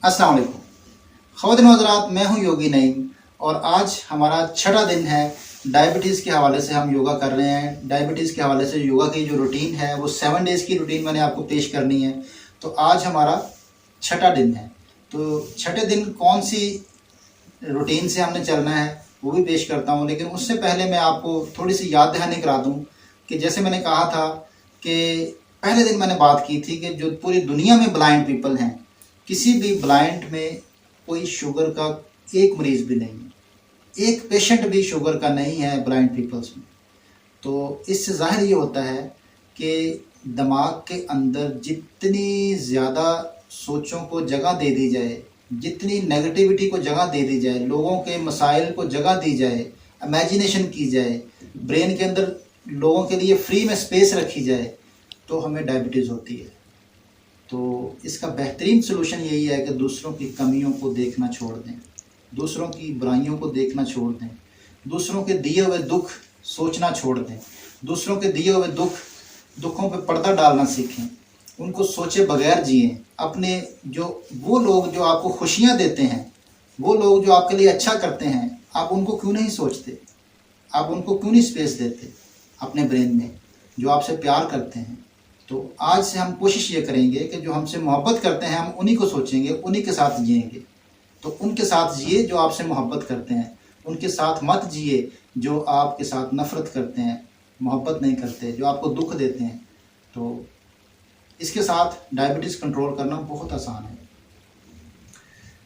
अस्सलाम वालेकुम ख़वातीन व हज़रात, मैं हूं योगी नईम और आज हमारा छठा दिन है। डायबिटीज़ के हवाले से हम योगा कर रहे हैं। डायबिटीज़ के हवाले से योगा की जो रूटीन है वो 7 डेज़ की रूटीन मैंने आपको पेश करनी है। तो आज हमारा छठा दिन है। तो छठे दिन कौन सी रूटीन से हमने चलना है वो भी पेश करता हूँ, लेकिन उससे पहले मैं आपको थोड़ी सी याद दहानी करा दूँ कि जैसे मैंने कहा था कि पहले दिन मैंने बात की थी कि जो पूरी दुनिया में ब्लाइंड पीपल हैं, किसी भी ब्लाइंड में कोई शुगर का एक मरीज़ भी नहीं है, एक पेशेंट भी शुगर का नहीं है ब्लाइंड पीपल्स में। तो इससे ज़ाहिर ये होता है कि दिमाग के अंदर जितनी ज़्यादा सोचों को जगह दे दी जाए, जितनी नेगेटिविटी को जगह दे दी जाए, लोगों के मसाइल को जगह दी जाए, इमेजिनेशन की जाए, ब्रेन के अंदर लोगों के लिए फ्री में स्पेस रखी जाए, तो हमें डायबिटीज़ होती है। तो इसका बेहतरीन सलूशन यही है कि दूसरों की कमियों को देखना छोड़ दें, दूसरों की बुराइयों को देखना छोड़ दें, दूसरों के दिए हुए दुख सोचना छोड़ दें, दूसरों के दिए हुए दुखों पे पर्दा डालना सीखें, उनको सोचे बगैर जिएं। अपने वो लोग जो आपको खुशियाँ देते हैं, वो लोग जो आपके लिए अच्छा करते हैं, आप उनको क्यों नहीं सोचते? आप उनको क्यों नहीं स्पेस देते अपने ब्रेन में, जो आपसे प्यार करते हैं? तो आज से हम कोशिश ये करेंगे कि जो हमसे मोहब्बत करते हैं हम उन्हीं को सोचेंगे, उन्हीं के साथ जिएंगे। तो उनके साथ जिए जो आपसे मोहब्बत करते हैं, उनके साथ मत जिए जो आपके साथ नफ़रत करते हैं, मोहब्बत नहीं करते, जो आपको दुख देते हैं। तो इसके साथ डायबिटीज़ कंट्रोल करना बहुत आसान है।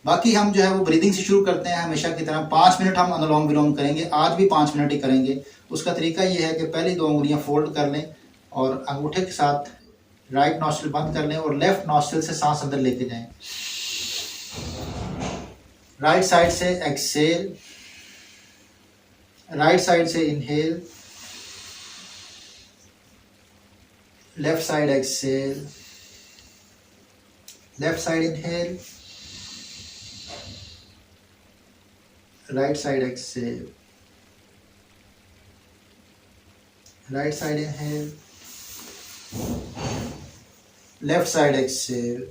बाकी हम जो है वो ब्रीदिंग से शुरू करते हैं हमेशा की तरह। 5 मिनट हम अनुलोम विलोम करेंगे, आज भी 5 मिनट ही करेंगे। उसका तरीका ये है कि पहली 2 उंगलियां फोल्ड कर लें और अंगूठे के साथ राइट नॉस्ट्रिल बंद कर लें और लेफ्ट नॉस्ट्रिल से सांस अंदर लेके जाएं। राइट साइड से एक्सहेल, राइट साइड से inhale, left side exhale, left side inhale, right side exhale, right side inhale, left side exhale.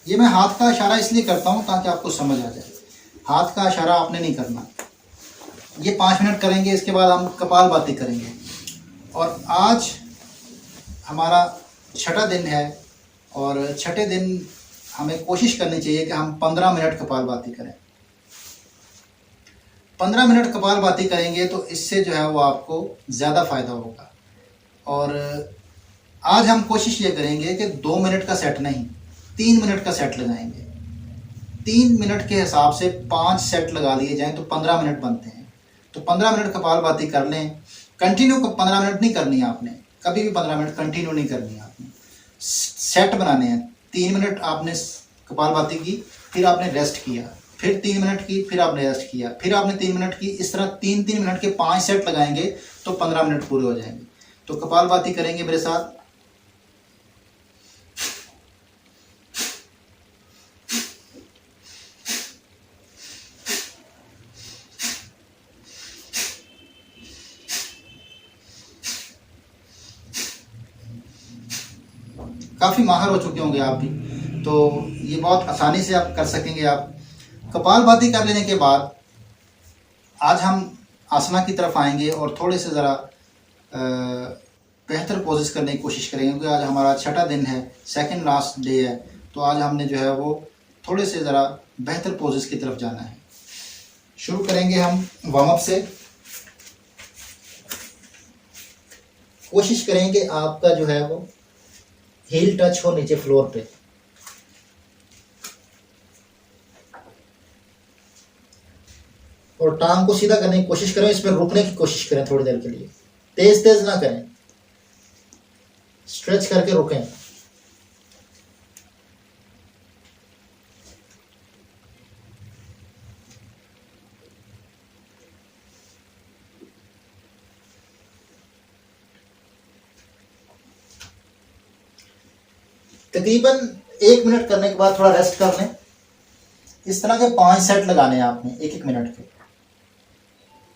ये मैं हाथ का इशारा इसलिए करता हूँ ताकि आपको समझ आ जाए। हाथ का इशारा आपने नहीं करना। ये 5 मिनट करेंगे, इसके बाद हम कपालभाति करेंगे। और आज हमारा छठा दिन है और छठे दिन हमें कोशिश करनी चाहिए कि हम 15 मिनट कपालभाति करें। 15 मिनट कपालभाति करेंगे तो इससे जो है वो आपको ज़्यादा फ़ायदा होगा। और आज हम कोशिश ये करेंगे कि 2 मिनट का सेट नहीं, 3 मिनट का सेट लगाएंगे। 3 मिनट के हिसाब से 5 सेट लगा लिए जाएं तो 15 मिनट बनते हैं। तो 15 मिनट कपालभाति कर लें। कंटिन्यू 15 मिनट नहीं करनी है आपने, कभी भी 15 मिनट कंटिन्यू नहीं करनी है आपने। सेट बनाने हैं। 3 मिनट आपने कपालभाति की, फिर आपने रेस्ट किया, फिर 3 मिनट की, फिर आपने रेस्ट किया, फिर आपने 3 मिनट की। इस तरह 3-3 मिनट के 5 सेट लगाएंगे तो 15 मिनट पूरे हो जाएंगे। तो कपालभाति करेंगे मेरे साथ। काफ़ी माहिर हो चुके होंगे आप भी, तो ये बहुत आसानी से आप कर सकेंगे। आप कपालभाति कर लेने के बाद आज हम आसना की तरफ आएंगे और थोड़े से ज़रा बेहतर पोजेस करने की कोशिश करेंगे, क्योंकि आज हमारा छठा दिन है, सेकंड लास्ट डे है। तो आज हमने जो है वो थोड़े से ज़रा बेहतर पोजेस की तरफ जाना है। शुरू करेंगे हम वार्म अप से। कोशिश करेंगे आपका जो है वो हील टच हो नीचे फ्लोर पे। और टांग को सीधा करने की कोशिश करें, इसमें रुकने की कोशिश करें थोड़ी देर के लिए। तेज तेज ना करें, स्ट्रेच करके रुकें। तकरीबन 1 मिनट करने के बाद थोड़ा रेस्ट कर लें। इस तरह के 5 सेट लगाने हैं आपने 1-1 मिनट के।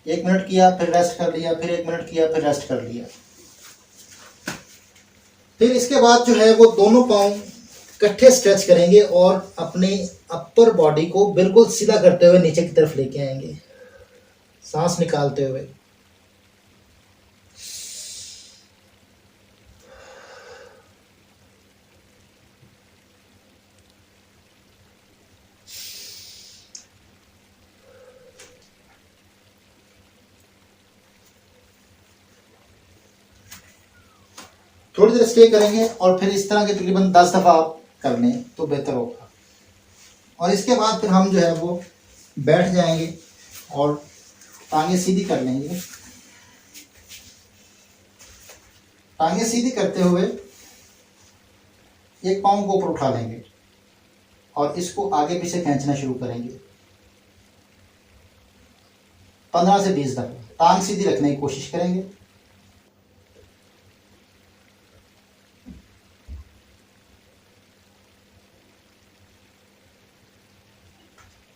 1 मिनट किया, फिर रेस्ट कर लिया, फिर 1 मिनट किया, फिर रेस्ट कर लिया। फिर इसके बाद जो है वो दोनों पाँव इकट्ठे स्ट्रेच करेंगे और अपने अपर बॉडी को बिल्कुल सीधा करते हुए नीचे की तरफ लेके आएंगे, सांस निकालते हुए। थोड़ी देर स्टे करेंगे और फिर इस तरह के तकरीबन 10 दफ़ा आप कर लें तो बेहतर होगा। और इसके बाद फिर हम जो है वो बैठ जाएंगे और टांगे सीधी कर लेंगे। टांगे सीधी करते हुए एक पाँव को ऊपर उठा लेंगे और इसको आगे पीछे खींचना शुरू करेंगे 15 से 20 दफ़ा। टांग सीधी रखने की कोशिश करेंगे।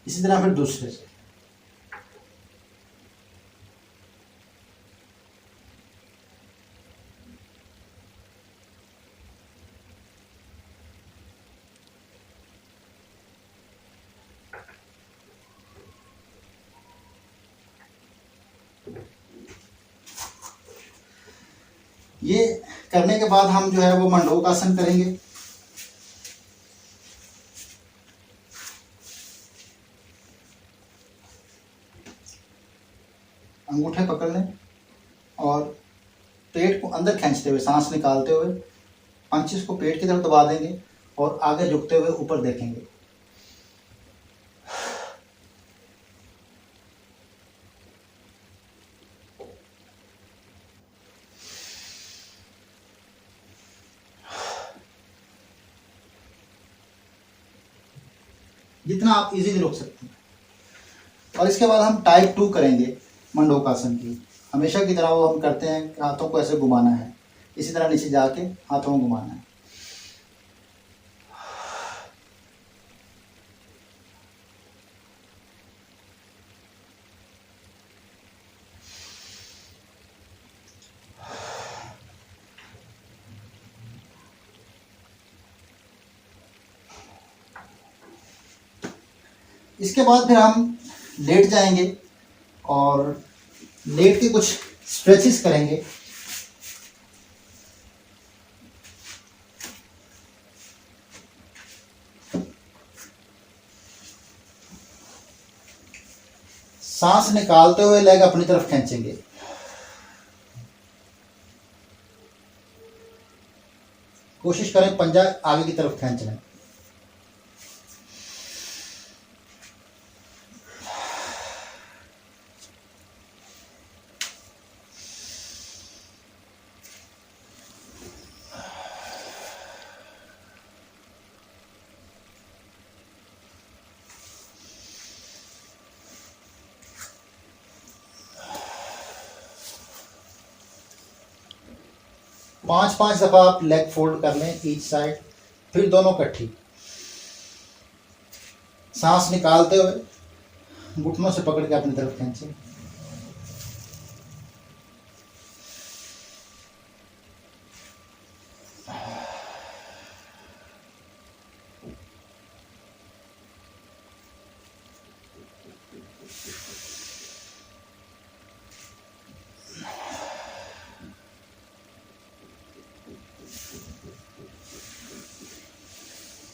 इसी तरह फिर दूसरे से। ये करने के बाद हम जो है वो मंडूकासन करेंगे। अंगूठे पकड़ लें और पेट को अंदर खींचते हुए सांस निकालते हुए पंचेस को पेट की तरफ दबा देंगे और आगे झुकते हुए ऊपर देखेंगे। जितना आप इजीली रोक सकते हैं। और इसके बाद हम टाइप 2 करेंगे मंडूकासन की। हमेशा की तरह वो हम करते हैं कि हाथों को ऐसे घुमाना है, इसी तरह नीचे जाके हाथों को घुमाना है। इसके बाद फिर हम लेट जाएंगे और लेट के कुछ स्ट्रेचेस करेंगे। सांस निकालते हुए लेग अपनी तरफ खींचेंगे। कोशिश करें पंजा आगे की तरफ खींच लें। पांच पांच दफा आप लेग फोल्ड कर लें ईच साइड, फिर दोनों इकट्ठी। सांस निकालते हुए घुटनों से पकड़ के अपनी तरफ खींचें।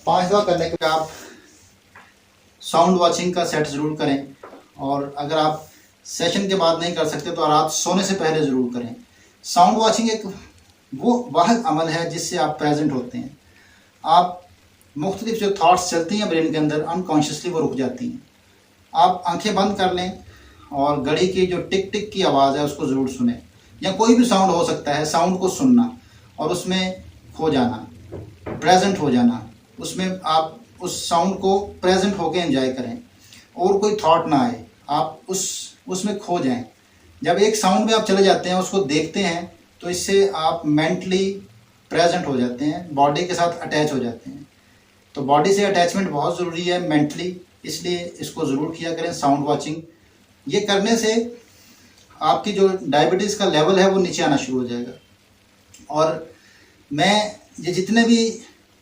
पांच दफा करने के बाद आप साउंड वॉचिंग का सेट ज़रूर करें। और अगर आप सेशन के बाद नहीं कर सकते तो रात सोने से पहले ज़रूर करें। साउंड वॉचिंग एक वो वाहिद अमल है जिससे आप प्रेजेंट होते हैं। आप मुख्तलिफ जो थाट्स चलती हैं ब्रेन के अंदर अनकॉन्शियसली वो रुक जाती हैं। आप आंखें बंद कर लें और घड़ी की जो टिक टिक की आवाज़ है उसको ज़रूर सुने, या कोई भी साउंड हो सकता है। साउंड को सुनना और उसमें खो जाना, प्रेजेंट हो जाना, उसमें आप उस साउंड को प्रेजेंट होकर एंजॉय करें और कोई थॉट ना आए, आप उसमें खो जाएं। जब एक साउंड में आप चले जाते हैं, उसको देखते हैं, तो इससे आप मेंटली प्रेजेंट हो जाते हैं, बॉडी के साथ अटैच हो जाते हैं। तो बॉडी से अटैचमेंट बहुत ज़रूरी है मेंटली, इसलिए इसको ज़रूर किया करें साउंड वॉचिंग। ये करने से आपकी जो डायबिटीज़ का लेवल है वो नीचे आना शुरू हो जाएगा। और मैं ये जितने भी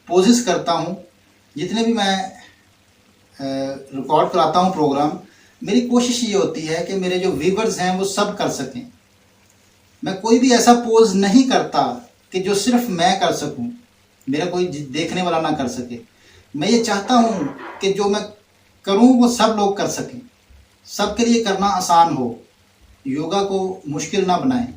पोजेस करता हूँ, जितने भी मैं रिकॉर्ड कराता हूँ प्रोग्राम, मेरी कोशिश ये होती है कि मेरे जो व्यूवर्स हैं वो सब कर सकें। मैं कोई भी ऐसा पोज नहीं करता कि जो सिर्फ मैं कर सकूं, मेरा कोई देखने वाला ना कर सके। मैं ये चाहता हूं कि जो मैं करूं वो सब लोग कर सकें, सबके लिए करना आसान हो, योगा को मुश्किल ना बनाएं।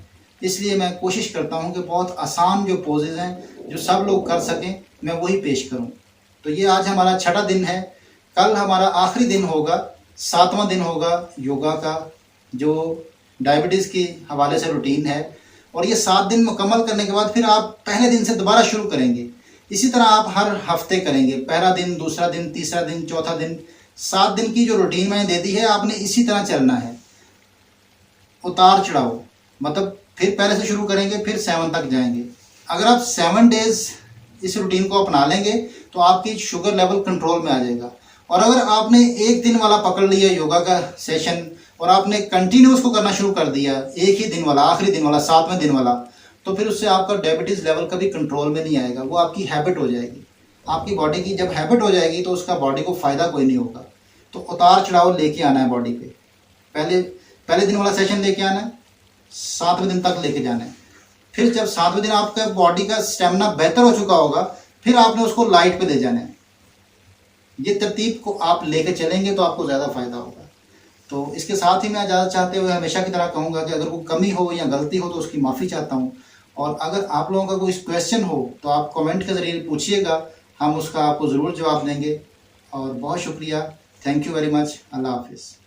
इसलिए मैं कोशिश करता हूं कि बहुत आसान जो पोजेज हैं जो सब लोग कर सकें, मैं वही पेश करूं। तो ये आज हमारा 6वां दिन है, कल हमारा आखिरी दिन होगा, 7वां दिन होगा योगा का, जो डायबिटीज़ के हवाले से रूटीन है। और ये 7 दिन मुकम्मल करने के बाद फिर आप पहले दिन से दोबारा शुरू करेंगे। इसी तरह आप हर हफ्ते करेंगे, पहला दिन, दूसरा दिन, तीसरा दिन, चौथा दिन। 7 दिन की जो रूटीन मैंने दे दी है, आपने इसी तरह चलना है, उतार चढ़ाव। मतलब फिर पहले से शुरू करेंगे, फिर 7 तक जाएंगे। अगर आप 7 डेज इस रूटीन को अपना लेंगे तो आपकी शुगर लेवल कंट्रोल में आ जाएगा। और अगर आपने एक दिन वाला पकड़ लिया योगा का सेशन और आपने कंटिन्यू उसको करना शुरू कर दिया, एक ही दिन वाला, आखिरी दिन वाला, 7वें दिन वाला, तो फिर उससे आपका डायबिटीज़ लेवल कभी कंट्रोल में नहीं आएगा। वो आपकी हैबिट हो जाएगी। आपकी बॉडी की जब हैबिट हो जाएगी तो उसका बॉडी को फ़ायदा कोई नहीं होगा। तो उतार चढ़ाव लेके आना है बॉडी पे। पहले दिन वाला सेशन लेके आना है, 7वें दिन तक लेके जाना है। फिर जब 7वें दिन आपका बॉडी का स्टेमिना बेहतर हो चुका होगा, फिर आपने उसको लाइट पे ले जाना है। ये तरतीब को आप लेके चलेंगे तो आपको ज़्यादा फ़ायदा होगा। तो इसके साथ ही मैं ज़्यादा चाहते हुए हमेशा की तरह कहूँगा कि अगर कोई कमी हो या गलती हो तो उसकी माफ़ी चाहता हूँ। और अगर आप लोगों का कोई क्वेश्चन हो तो आप कमेंट के ज़रिए पूछिएगा, हम उसका आपको ज़रूर जवाब देंगे। और बहुत शुक्रिया, थैंक यू वेरी मच, अल्लाह हाफिज़।